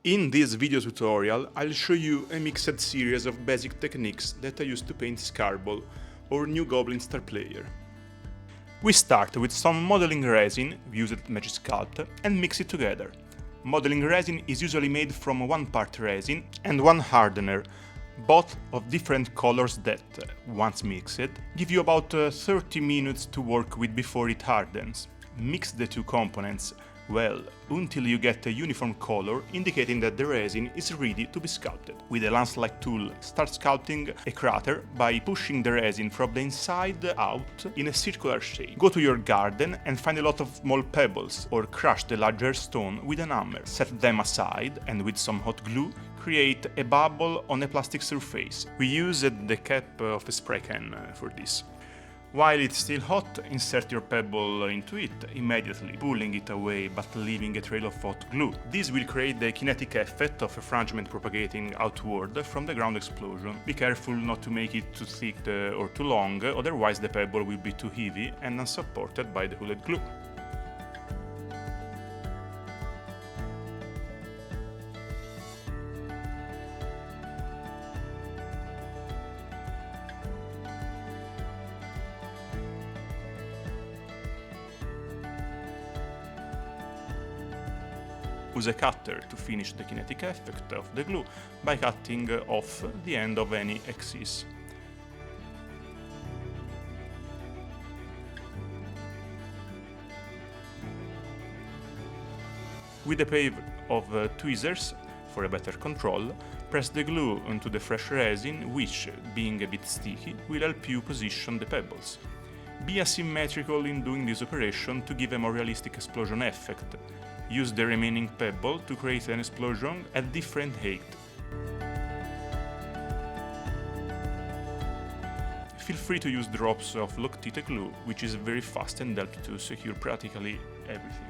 In this video tutorial, I'll show you a mixed series of basic techniques that I use to paint Scarball, or new Goblin Star Player. We start with some modeling resin, used at Magic Sculpt, and mix it together. Modeling resin is usually made from 1 part resin and 1 hardener, both of different colors that, once mixed, give you about 30 minutes to work with before it hardens. Mix the two components well until you get a uniform color, indicating that the resin is ready to be sculpted. With a lance-like tool, start sculpting a crater by pushing the resin from the inside out in a circular shape. Go to your garden and find a lot of small pebbles, or crush the larger stone with an hammer. Set them aside and with some hot glue create a bubble on a plastic surface. We used the cap of a spray can for this. While it's still hot, insert your pebble into it, immediately pulling it away but leaving a trail of hot glue. This will create the kinetic effect of effragment propagating outward from the ground explosion. Be careful not to make it too thick or too long, otherwise the pebble will be too heavy and unsupported by the hulled glue. Use a cutter to finish the kinetic effect of the glue by cutting off the end of any excess. With a pair of tweezers, for a better control, press the glue onto the fresh resin, which, being a bit sticky, will help you position the pebbles. Be asymmetrical in doing this operation to give a more realistic explosion effect. Use the remaining pebble to create an explosion at different height. Feel free to use drops of Loctite glue, which is very fast and helps to secure practically everything.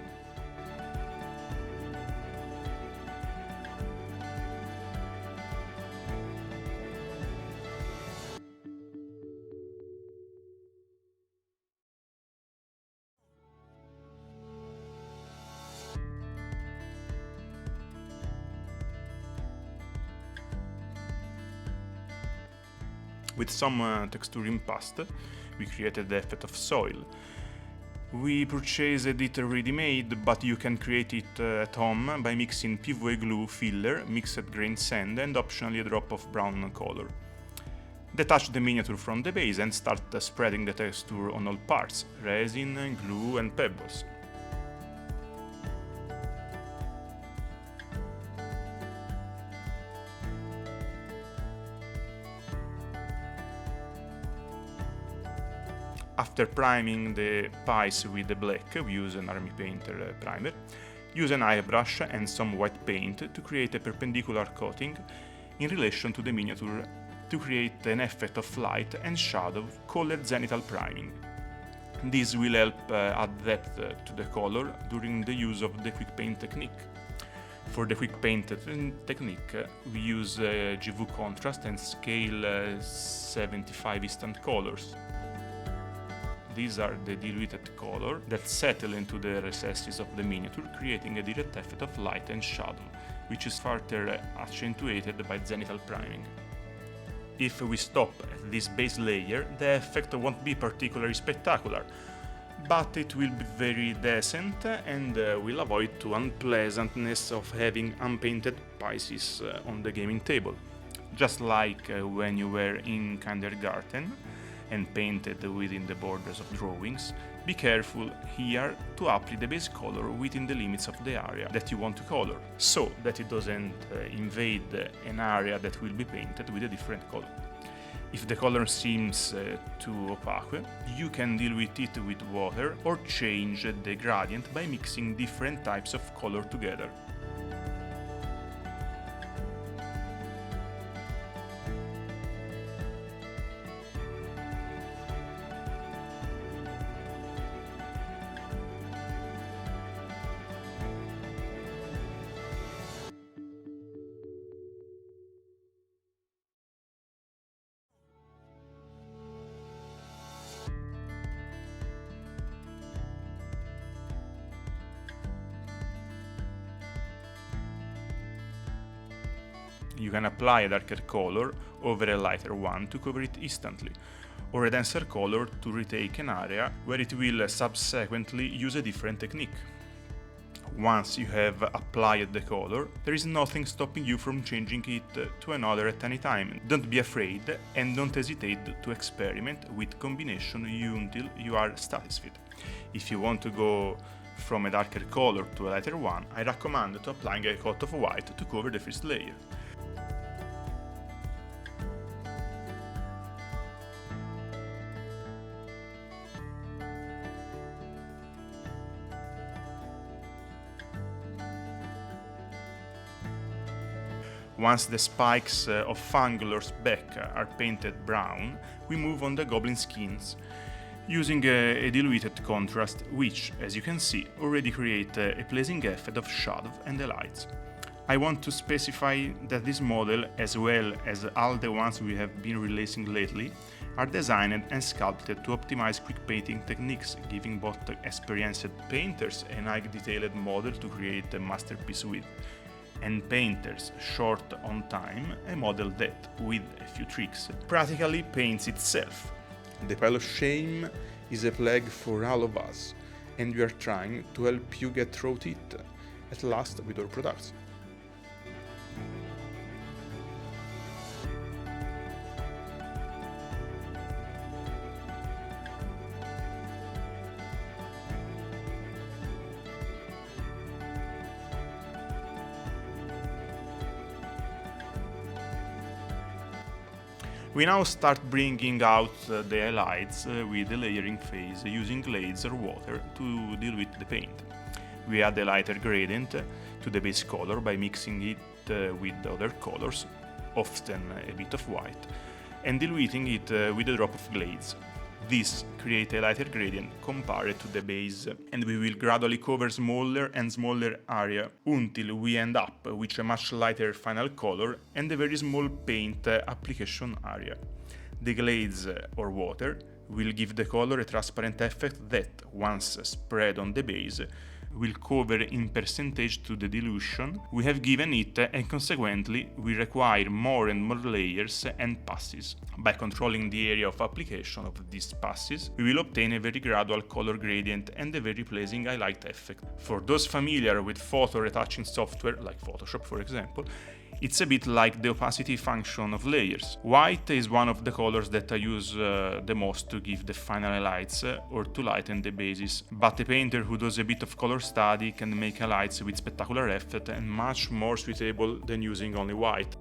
With some texturing pasta, we created the effect of soil. We purchased it ready-made, but you can create it at home by mixing PVA glue filler, mixed grain sand and optionally a drop of brown color. Detach the miniature from the base and start spreading the texture on all parts, resin, glue and pebbles. After priming the pies with the black, we use an Army Painter primer. Use an airbrush and some white paint to create a perpendicular coating in relation to the miniature to create an effect of light and shadow called zenithal priming. This will help add depth to the color during the use of the quick paint technique. For the quick paint technique, we use GV contrast and scale 75 instant colors. These are the diluted color that settle into the recesses of the miniature, creating a direct effect of light and shadow, which is further accentuated by zenithal priming. If we stop at this base layer, the effect won't be particularly spectacular, but it will be very decent and will avoid the unpleasantness of having unpainted pieces on the gaming table. Just like when you were in kindergarten and painted within the borders of drawings, be careful here to apply the base color within the limits of the area that you want to color, so that it doesn't invade an area that will be painted with a different color. If the color seems too opaque, you can deal with it with water or change the gradient by mixing different types of color together. You can apply a darker color over a lighter one to cover it instantly, or a denser color to retake an area where it will subsequently use a different technique. Once you have applied the color, there is nothing stopping you from changing it to another at any time. Don't be afraid and don't hesitate to experiment with combination until you are satisfied. If you want to go from a darker color to a lighter one, I recommend to applying a coat of white to cover the first layer. Once the spikes of Fangler's back are painted brown, we move on the goblin skins, using a diluted contrast which, as you can see, already create a pleasing effect of shadow and the lights. I want to specify that this model, as well as all the ones we have been releasing lately, are designed and sculpted to optimize quick painting techniques, giving both experienced painters a high detailed model to create a masterpiece with, and painters short on time a model that, with a few tricks, practically paints itself. The pile of shame is a plague for all of us, and we are trying to help you get through it at last with our products. We now start bringing out the highlights with the layering phase using glaze or water to dilute the paint. We add a lighter gradient to the base color by mixing it with other colors, often a bit of white, and diluting it with a drop of glaze. This creates a lighter gradient compared to the base, and we will gradually cover smaller and smaller area until we end up with a much lighter final color and a very small paint application area. The glaze or water will give the color a transparent effect that, once spread on the base, will cover in percentage to the dilution we have given it, and consequently we require more and more layers and passes. By controlling the area of application of these passes, we will obtain a very gradual color gradient and a very pleasing highlight effect. For those familiar with photo retouching software, like Photoshop for example, it's a bit like the opacity function of layers. White is one of the colors that I use the most to give the final highlights or to lighten the bases, but a painter who does a bit of color study can make highlights with spectacular effect and much more suitable than using only white.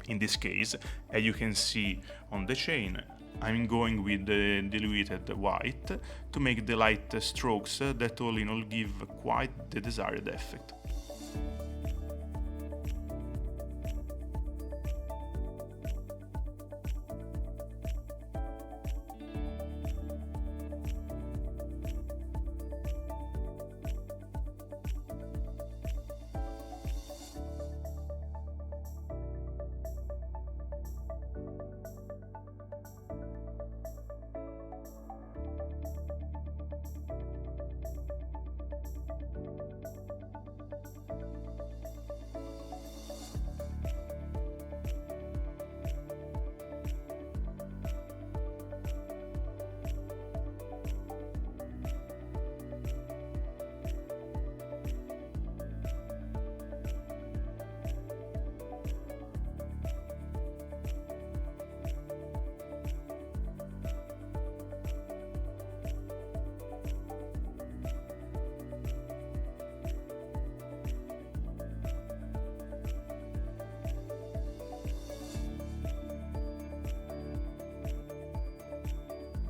In this case, as you can see on the chain, I'm going with the diluted white to make the light strokes that all in all give quite the desired effect.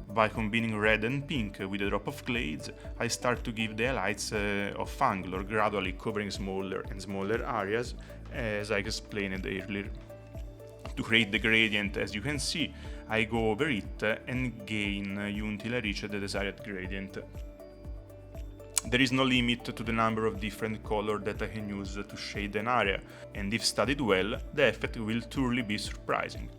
By combining red and pink with a drop of glaze, I start to give the highlights of angle, gradually covering smaller and smaller areas, as I explained earlier. To create the gradient, as you can see, I go over it and gain until I reach the desired gradient. There is no limit to the number of different colors that I can use to shade an area, and if studied well, the effect will truly be surprising.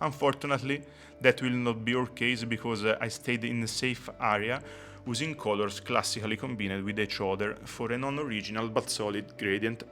Unfortunately, that will not be our case because I stayed in a safe area using colors classically combined with each other for a non-original but solid gradient.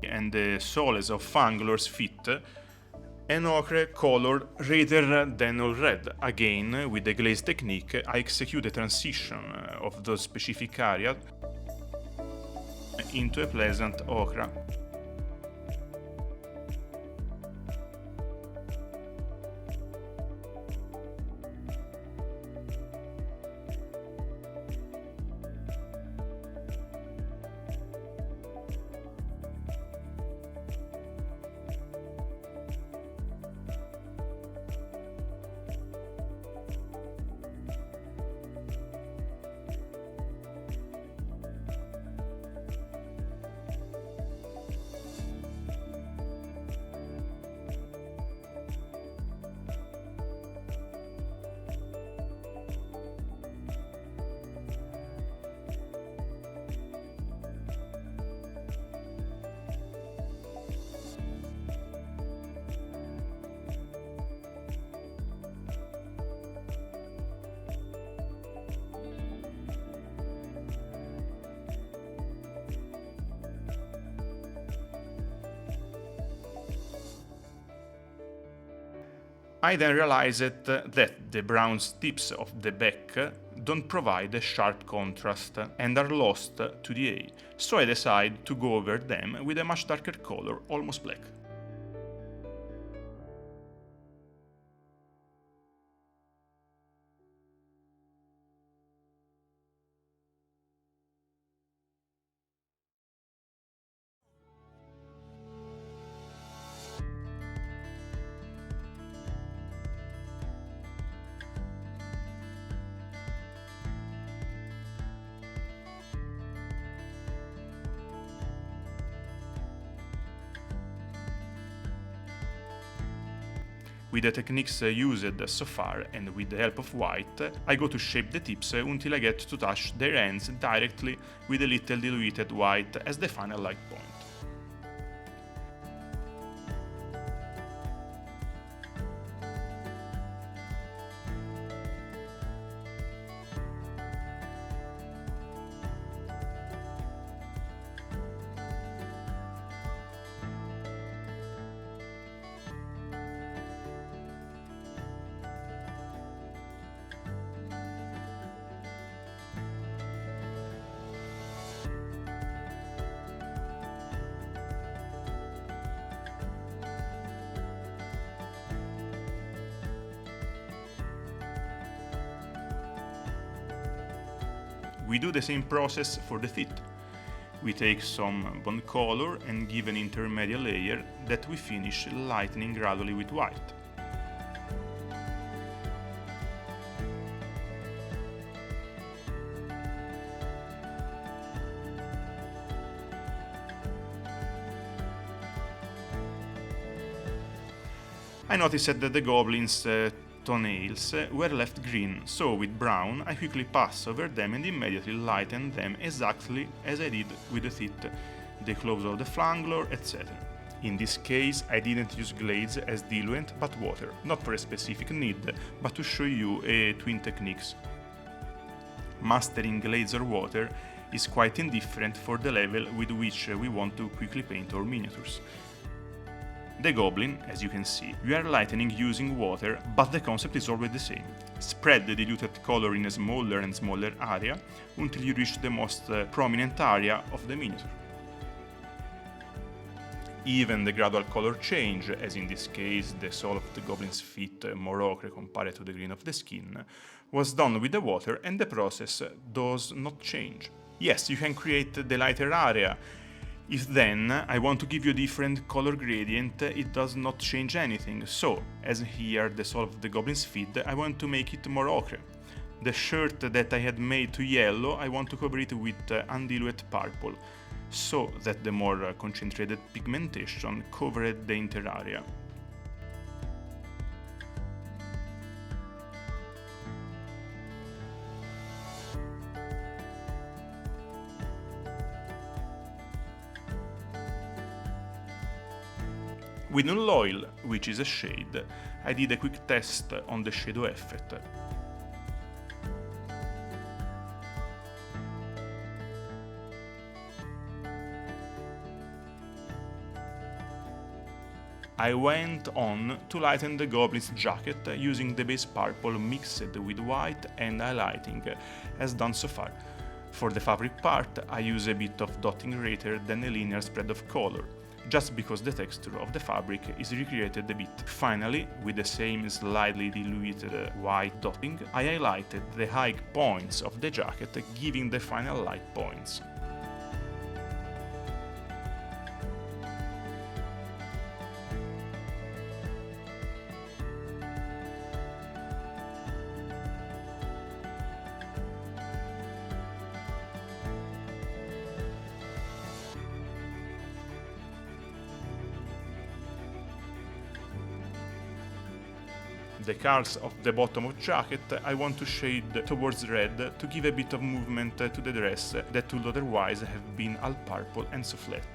and the soles of Fangolor's feet an ochre color redder than all red. Again, with the glaze technique, I execute a transition of those specific areas into a pleasant ochre. I then realized that the brown tips of the back don't provide a sharp contrast and are lost to the eye, so I decided to go over them with a much darker color, almost black. With the techniques used so far and with the help of white, I go to shape the tips until I get to touch their ends directly with a little diluted white as the final light point. We do the same process for the teeth. We take some bone color and give an intermediate layer that we finish lightening gradually with white. I noticed that the goblin's toenails were left green, so with brown I quickly pass over them and immediately lighten them exactly as I did with the teeth, the claws of the flangolor, etc. In this case I didn't use glaze as diluent but water, not for a specific need, but to show you twin techniques. Mastering glaze or water is quite indifferent for the level with which we want to quickly paint our miniatures. The goblin, as you can see, we are lightening using water, but the concept is always the same. Spread the diluted color in a smaller and smaller area until you reach the most prominent area of the miniature. Even the gradual color change, as in this case the sole of the goblin's feet more ochre compared to the green of the skin, was done with the water and the process does not change. Yes, you can create the lighter area. If then I want to give you a different color gradient, it does not change anything. So, as here the sole of the goblin's feet, I want to make it more ochre. The shirt that I had made to yellow, I want to cover it with undiluted purple, so that the more concentrated pigmentation covered the entire area. With null oil, which is a shade, I did a quick test on the shadow effect. I went on to lighten the goblin's jacket using the base purple mixed with white and highlighting, as done so far. For the fabric part, I use a bit of dotting rather than a linear spread of color, just because the texture of the fabric is recreated a bit. Finally, with the same slightly diluted white dotting, I highlighted the high points of the jacket, giving the final light points. The colors of the bottom of jacket I want to shade towards red to give a bit of movement to the dress that would otherwise have been all purple and so flat.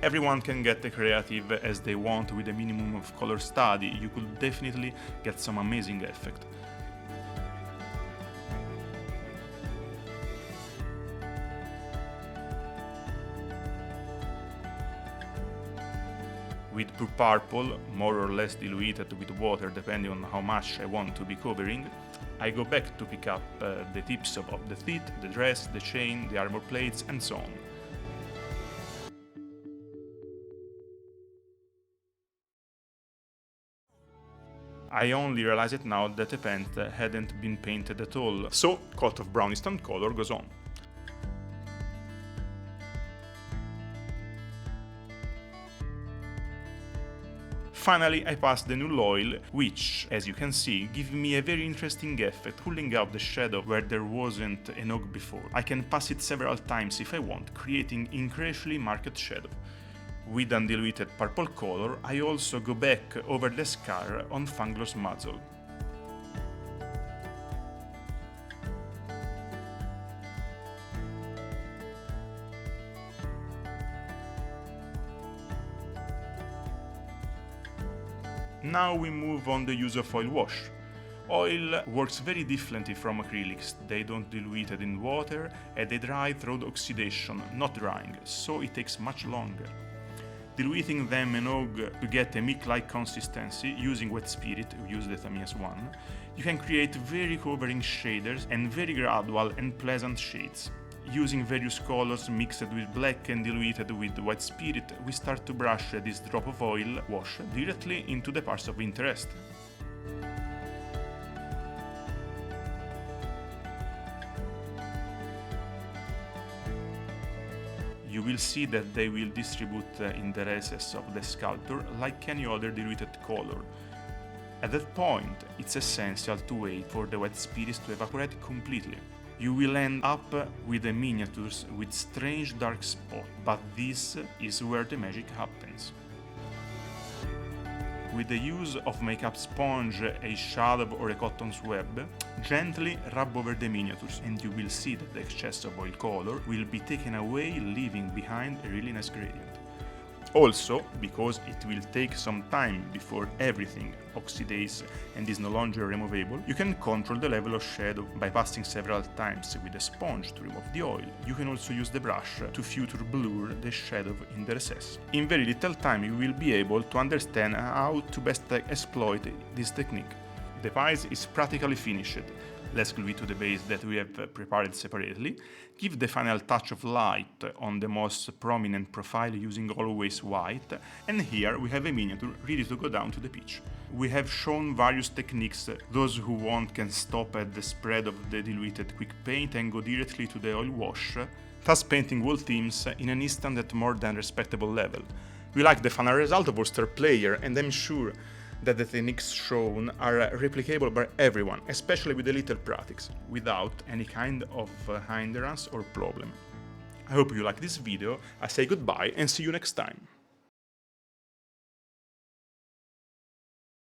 Everyone can get creative as they want with a minimum of color study, you could definitely get some amazing effect. With pure purple, more or less diluted with water depending on how much I want to be covering, I go back to pick up the tips of the teeth, the dress, the chain, the armor plates and so on. I only realize it now that the paint hadn't been painted at all, so coat of brownish tone color goes on. Finally, I pass the null oil, which, as you can see, gives me a very interesting effect, pulling out the shadow where there wasn't an oak before. I can pass it several times if I want, creating incredibly marked shadow. With undiluted purple color, I also go back over the scar on Fanglo's muzzle. Now we move on the use of oil wash. Oil works very differently from acrylics, they don't dilute it in water and they dry through oxidation, not drying, so it takes much longer. Diluting them in oil to get a milk-like consistency using wet spirit, we use the Tamiya's one, you can create very covering shaders and very gradual and pleasant shades. Using various colors mixed with black and diluted with white spirit, we start to brush this drop of oil wash directly into the parts of interest. You will see that they will distribute in the recesses of the sculpture like any other diluted color. At that point, it's essential to wait for the wet spirits to evaporate completely. You will end up with the miniatures with strange dark spots, but this is where the magic happens. With the use of makeup sponge, a shadow or a cotton swab, gently rub over the miniatures and you will see that the excess of oil color will be taken away, leaving behind a really nice gradient. Also, because it will take some time before everything oxidates and is no longer removable, you can control the level of shadow by passing several times with a sponge to remove the oil. You can also use the brush to future blur the shadow in the recess. In very little time you will be able to understand how to best exploit this technique. The piece is practically finished. Let's glue it to the base that we have prepared separately. Give the final touch of light on the most prominent profile using always white, and here we have a miniature ready to go down to the pitch. We have shown various techniques. Those who want can stop at the spread of the diluted quick paint and go directly to the oil wash, thus painting whole themes in an instant at more than respectable level. We like the final result of our Star Player, and I'm sure that the techniques shown are replicable by everyone, especially with a little practice, without any kind of hindrance or problem. I hope you like this video, I say goodbye and see you next time.